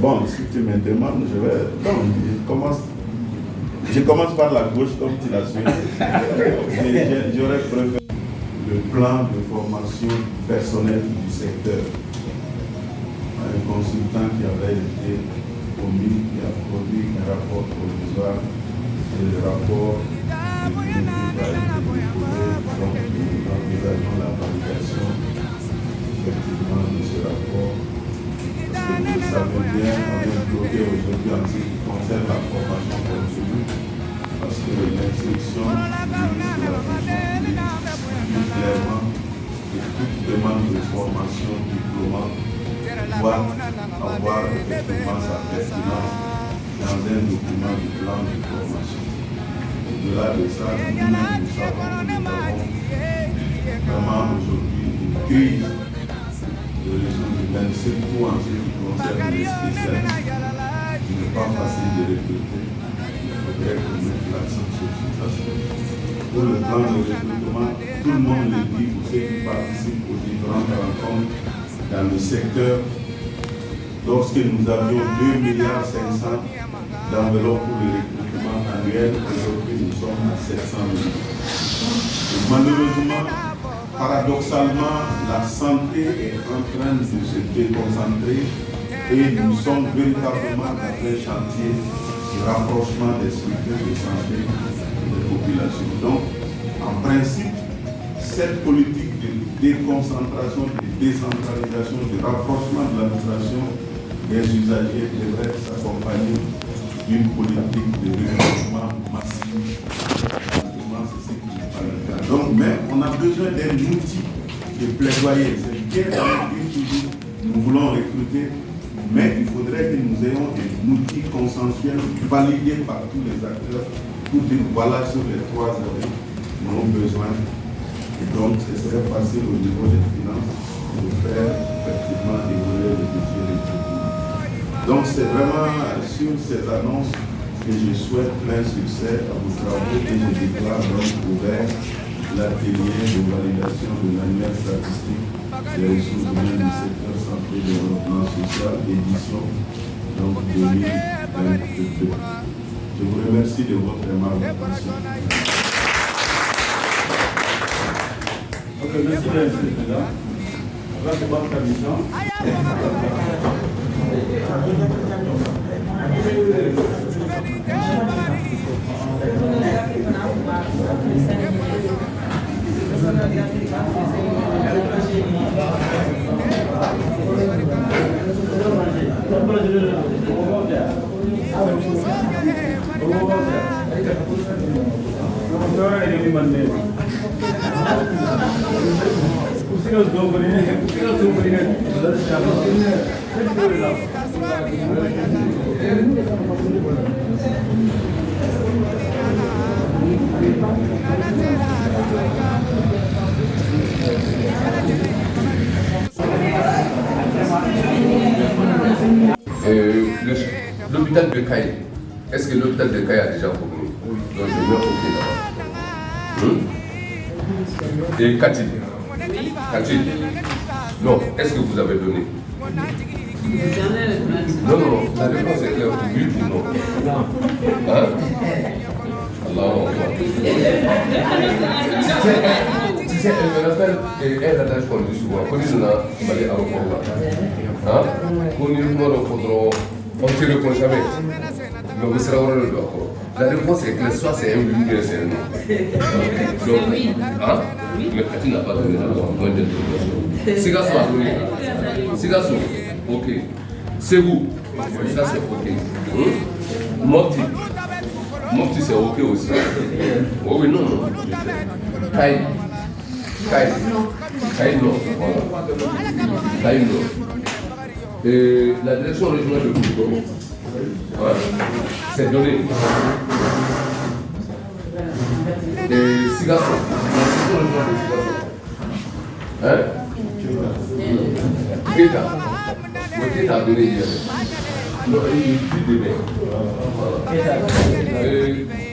Bon, si tu me demandes, je commence par la gauche comme tu l'as souhaité. J'aurais préféré le plan de formation personnelle du secteur. Un consultant qui avait été commis, qui a produit un rapport provisoire et le rapport définitif a été déposé. Donc nous envisageons la validation effectivement de ce rapport. Parce que vous le savez bien, on est bloqué aujourd'hui en ce qui concerne la formation continue. Parce que l'instruction du ministre de la fonction publique dit clairement que toute demande de formation diplômante doit avoir effectivement sa pertinence dans un document du plan de formation. Au-delà de ça, nous savons que nous avons vraiment aujourd'hui une crise de résoudre, même surtout en ce qui concerne les spécialistes. Il n'est pas facile de recruter. Il faudrait qu'on mette l'accent sur tout ça. Pour le plan de recrutement, tout le monde le dit pour ceux qui participent aux différentes rencontres dans le secteur. Lorsque nous avions 2,5 milliards d'enveloppes pour le recrutement annuel, aujourd'hui nous sommes à 700 millions. Et malheureusement, paradoxalement, la santé est en train de se déconcentrer et nous sommes véritablement dans un chantier de rapprochement des structures de santé des populations. Donc, en principe, cette politique de déconcentration, de décentralisation, de rapprochement de l'administration des usagers devrait s'accompagner d'une politique de recrutement massif. Donc, mais on a besoin d'un outil de plaidoyer. C'est bien toujours nous voulons recruter, mais il faudrait que nous ayons un outil consensuel validé par tous les acteurs pour dire voilà sur les 3 années nous avons besoin. Et donc, ce serait facile au niveau des finances de faire effectivement évoluer le budget recrutement. Donc, c'est vraiment sur ces annonces que je souhaite plein succès à vos travaux et je déclare donc ouvert l'atelier de validation de l'annuaire statistique des ressources humaines du secteur santé et développement social, édition donc 2022. Je vous remercie de votre aimable attention. Ok, merci bien, Monsieur le Président. On va commencer la mission. L'hôpital de Caille, est-ce que l'hôpital de Caille a déjà convenu? Oui. Donc je mets OK là-bas. Et Cathy? Cathy? Non, est-ce que vous avez donné? Non, la réponse est claire, oui ou non? Non. Hein? Allah. Tu sais, elle me rappelle, elle a d'ailleurs connu souvent. Connu nous a balé à l'aéroport là. Hein? Connu nous on ne te répond jamais. Mais vous serez heureux de l'accord. La réponse est claire, soit c'est un oui ou bien c'est un non. Donc, hein? Mais Cathy n'a pas donné la moins d'interrogation. Sigasso a donné. Sigasso, ok. C'est vous. Ça c'est ok. Mopti. Mopti c'est ok aussi. Oh oui, non. Kai. Kai non. Kai non. Et la direction régionale de Boulogne, ouais, c'est donné. Et Sigasso, la direction régionale de Sigasso. Hein? Kéta. Kéta a donné hier. Non, il dit demain.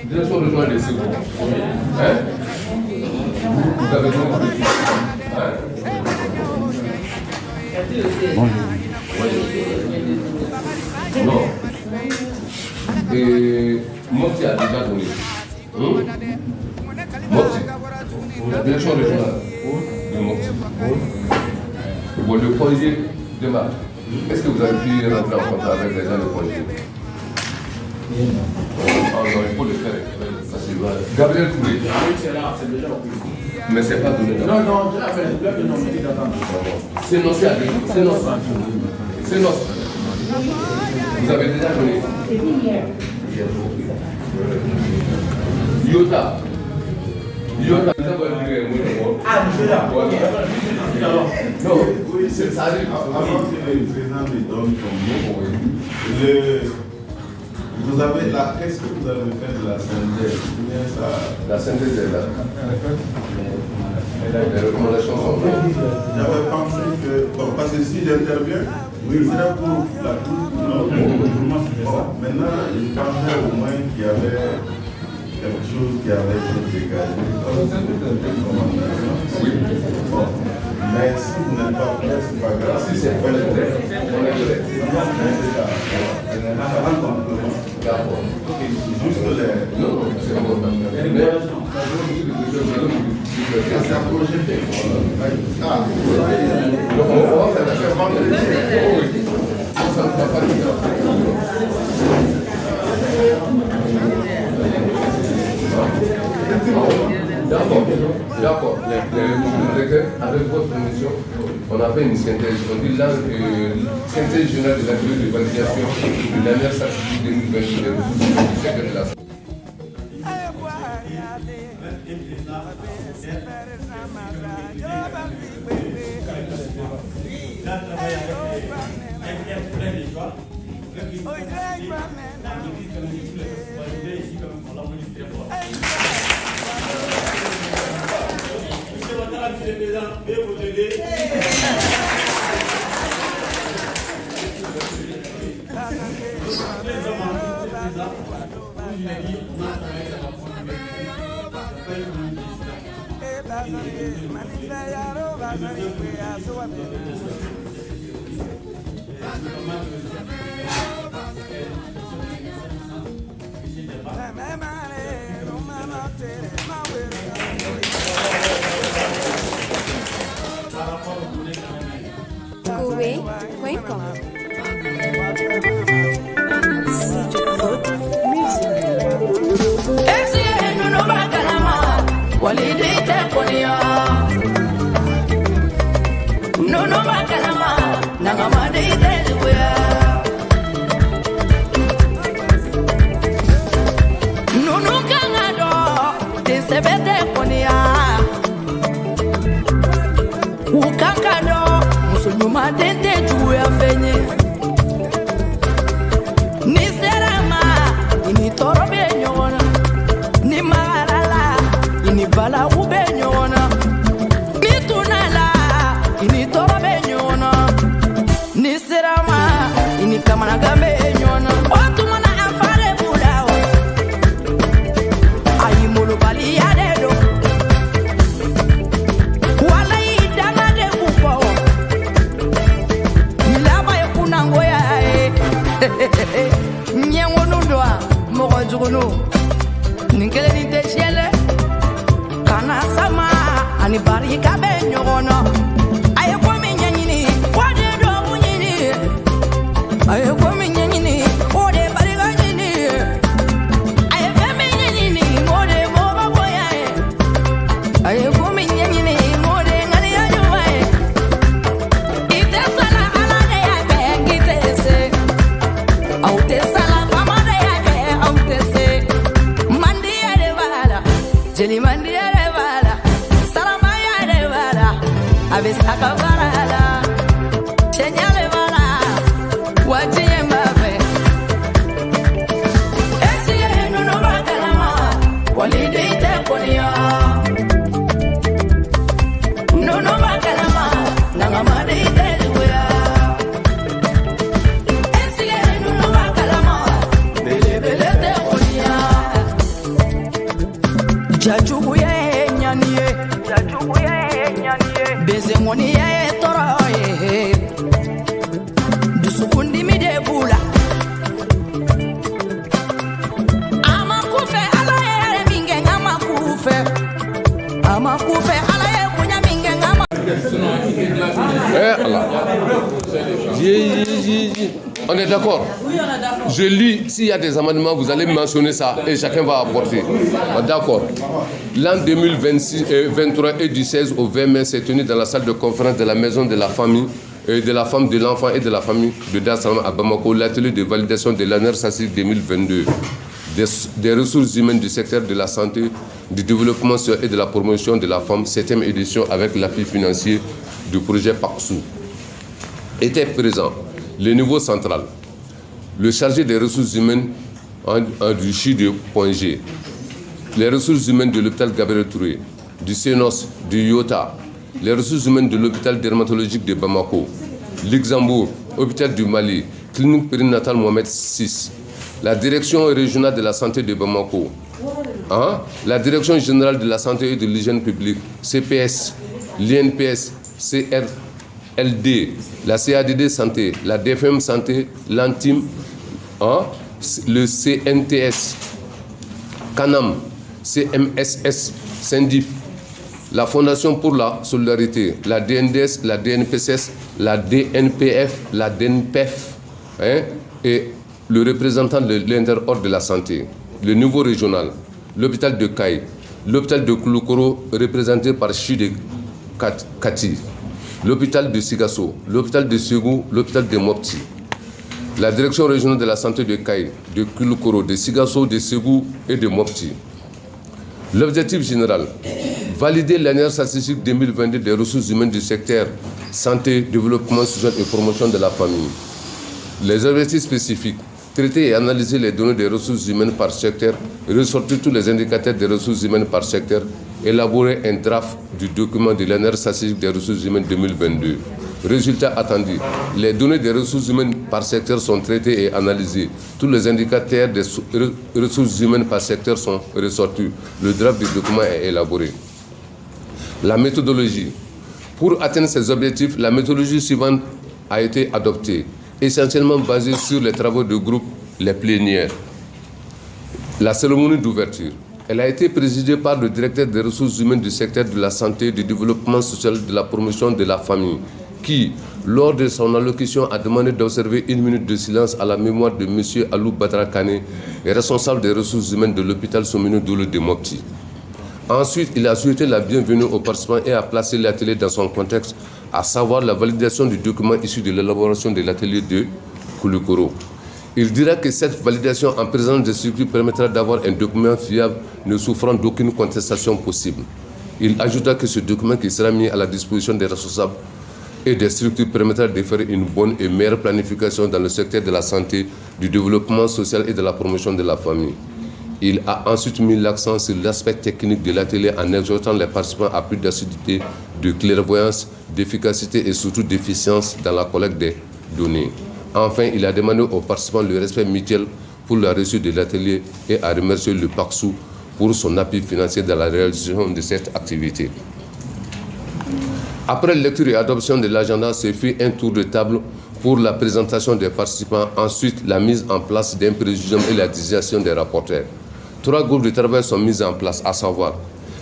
Direction régionale de Sigasso. Hein? Vous avez donné le sujet. Hein? Bonjour. Mopti a déjà donné. Mopti. La direction régionale de Mopti. Bon, le projet démarre. Est-ce que vous avez pu rentrer en contact avec les gens du projet? Non, il faut le faire. Gabriel Touré. C'est déjà occupé. Mais c'est pas donné. Non, j'ai appelé le nom d'attendre. C'est nos. Vous avez déjà donné. Yota, vous avez Ah, je suis là. Non, oui, c'est ça. Avant que le président me donne son mot, vous avez là, qu'est-ce que vous avez fait de la synthèse? La synthèse est là. Les recommandations sont là. J'avais pensé que, bon, parce que si j'interviens, oui, c'est pour la cour. Maintenant, je pensais au moins qu'il y avait quelque chose qui avait été dégagé. Oui. Bon. Mais si vous n'êtes pas prêt, c'est pas grave. Si c'est fait, on est prêt. D'accord. Juste les. Non, c'est pas bon. C'est un projet technique. Ah, Donc, on va faire la chose. Oui. Ça ne va pas dire. D'accord. Avec votre permission, on a fait une synthèse. On dit là que synthèse générale de la durée de validation de la dernière statistique 2022 du secteur de la santé. Goué.com Abisaka barala, chenyale bara, wajiyemba. On est d'accord? Oui, on est d'accord. Je lis, s'il y a des amendements, vous allez mentionner ça et chacun va apporter. D'accord. L'an 2023 et du 16 au 20 mai s'est tenu dans la salle de conférence de la maison de la famille, de la femme, de l'enfant et de la famille de Dar es Salaam à Bamako, l'atelier de validation de l'année SACIC 2022 des ressources humaines du secteur de la santé, du développement social et de la promotion de la femme, 7e édition avec l'appui financier du projet PACSU. Était présent le niveau central, le chargé des ressources humaines du CHI de Poingé, les ressources humaines de l'hôpital Gabriel Touré, du CENOS, du IOTA, les ressources humaines de l'hôpital dermatologique de Bamako, Luxembourg, hôpital du Mali, clinique périnatale Mohamed VI, la direction régionale de la santé de Bamako, la direction générale de la santé et de l'hygiène publique, CPS, l'INPS, CRLD, la CADD santé, la DFM santé, l'ANTIM, le CNTS, CANAM, CMSS, SINDIF, la Fondation pour la solidarité, la DNDS, la DNPSS, la DNPF, la DNPEF, et le représentant de l'interordre de la santé, le niveau régional, l'hôpital de Kaï, l'hôpital de Kouloukoro, représenté par Chide Kati, l'hôpital de Sigasso, l'hôpital de Ségou, l'hôpital de Mopti, la direction régionale de la santé de Kaï, de Kouloukoro, de Sigasso, de Ségou et de Mopti. L'objectif général, valider l'année statistique 2022 des ressources humaines du secteur santé, développement social et promotion de la famille. Les objectifs spécifiques, traiter et analyser les données des ressources humaines par secteur, ressortir tous les indicateurs des ressources humaines par secteur, élaborer un draft du document de l'année statistique des ressources humaines 2022. Résultat attendu, les données des ressources humaines par secteur sont traitées et analysées. Tous les indicateurs des ressources humaines par secteur sont ressortis. Le draft du document est élaboré. La méthodologie. Pour atteindre ces objectifs, la méthodologie suivante a été adoptée, essentiellement basée sur les travaux de groupe, les plénières. La cérémonie d'ouverture. Elle a été présidée par le directeur des ressources humaines du secteur de la santé, du développement social, de la promotion de la famille, qui, lors de son allocution, a demandé d'observer 1 minute de silence à la mémoire de M. Alou Badra Kane, responsable des ressources humaines de l'hôpital Somino Doulou de Mopti. Ensuite, il a souhaité la bienvenue aux participants et a placé l'atelier dans son contexte, à savoir la validation du document issu de l'élaboration de l'atelier de Kouloukoro. Il dira que cette validation en présence des structures permettra d'avoir un document fiable ne souffrant d'aucune contestation possible. Il ajouta que ce document qui sera mis à la disposition des responsables et des structures permettra de faire une bonne et meilleure planification dans le secteur de la santé, du développement social et de la promotion de la famille. Il a ensuite mis l'accent sur l'aspect technique de l'atelier en exhortant les participants à plus d'assiduité, de clairvoyance, d'efficacité et surtout d'efficience dans la collecte des données. Enfin, il a demandé aux participants le respect mutuel pour la réussite de l'atelier et a remercié le PACSU pour son appui financier dans la réalisation de cette activité. Après lecture et adoption de l'agenda, se fit un tour de table pour la présentation des participants, ensuite la mise en place d'un présidium et la désignation des rapporteurs. 3 groupes de travail sont mis en place, à savoir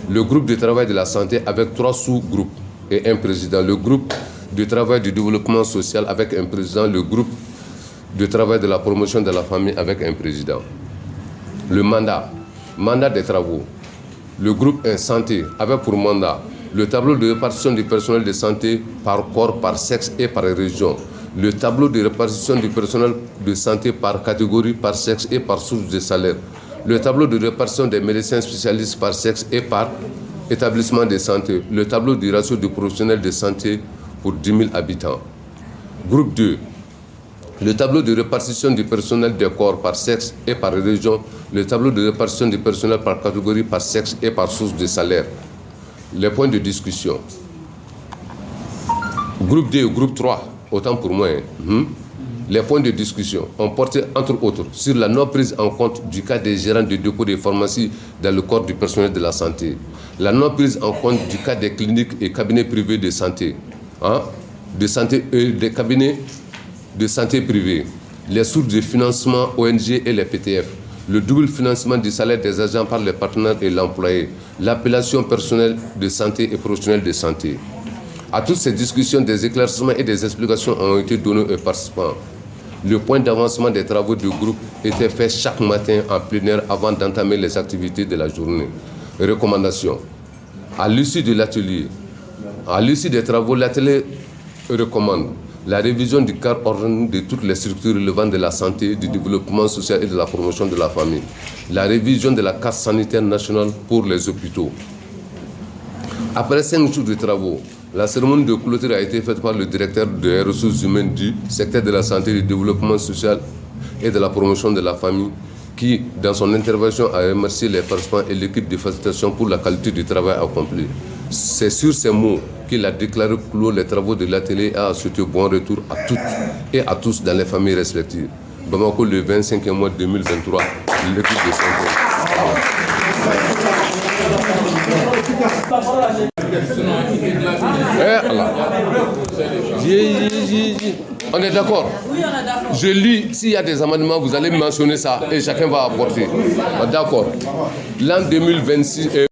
le groupe de travail de la santé avec 3 sous-groupes et un président, le groupe de travail du développement social avec un président, le groupe de travail de la promotion de la famille avec un président. Le mandat des travaux, le groupe 1 santé avec pour mandat le tableau de répartition du personnel de santé par corps, par sexe et par région, le tableau de répartition du personnel de santé par catégorie, par sexe et par source de salaire, le tableau de répartition des médecins spécialistes par sexe et par établissement de santé, le tableau du ratio de professionnels de santé pour 10 000 habitants. Groupe 2, le tableau de répartition du personnel des corps par sexe et par région, le tableau de répartition du personnel par catégorie, par sexe et par source de salaire. Les points de discussion. Groupe 2 et groupe 3, autant pour moi. Les points de discussion ont porté, entre autres, sur la non-prise en compte du cas des gérants de dépôts de pharmacie dans le corps du personnel de la santé, la non-prise en compte du cas des cliniques et cabinets privés de santé, des cabinets de santé privés, les sources de financement ONG et les PTF, le double financement du salaire des agents par les partenaires et l'employé, l'appellation personnelle de santé et professionnel de santé. À toutes ces discussions, des éclaircissements et des explications ont été donnés aux participants. Le point d'avancement des travaux du groupe était fait chaque matin en plénière avant d'entamer les activités de la journée. Recommandations. À l'issue de l'atelier, à l'issue des travaux, l'atelier recommande la révision du cadre organique de toutes les structures relevant de la santé, du développement social et de la promotion de la famille. La révision de la carte sanitaire nationale pour les hôpitaux. Après 5 jours de travaux, la cérémonie de clôture a été faite par le directeur des ressources humaines du secteur de la santé, du développement social et de la promotion de la famille, qui, dans son intervention, a remercié les participants et l'équipe de facilitation pour la qualité du travail accompli. C'est sur ces mots qu'il a déclaré clos les travaux de l'atelier et a souhaité bon retour à toutes et à tous dans les familles respectives. Bamako, le 25 mois 2023, l'équipe de santé. On est d'accord? Oui, on est d'accord. Je lis, s'il y a des amendements, vous allez mentionner ça et chacun va apporter. D'accord. L'an 2026.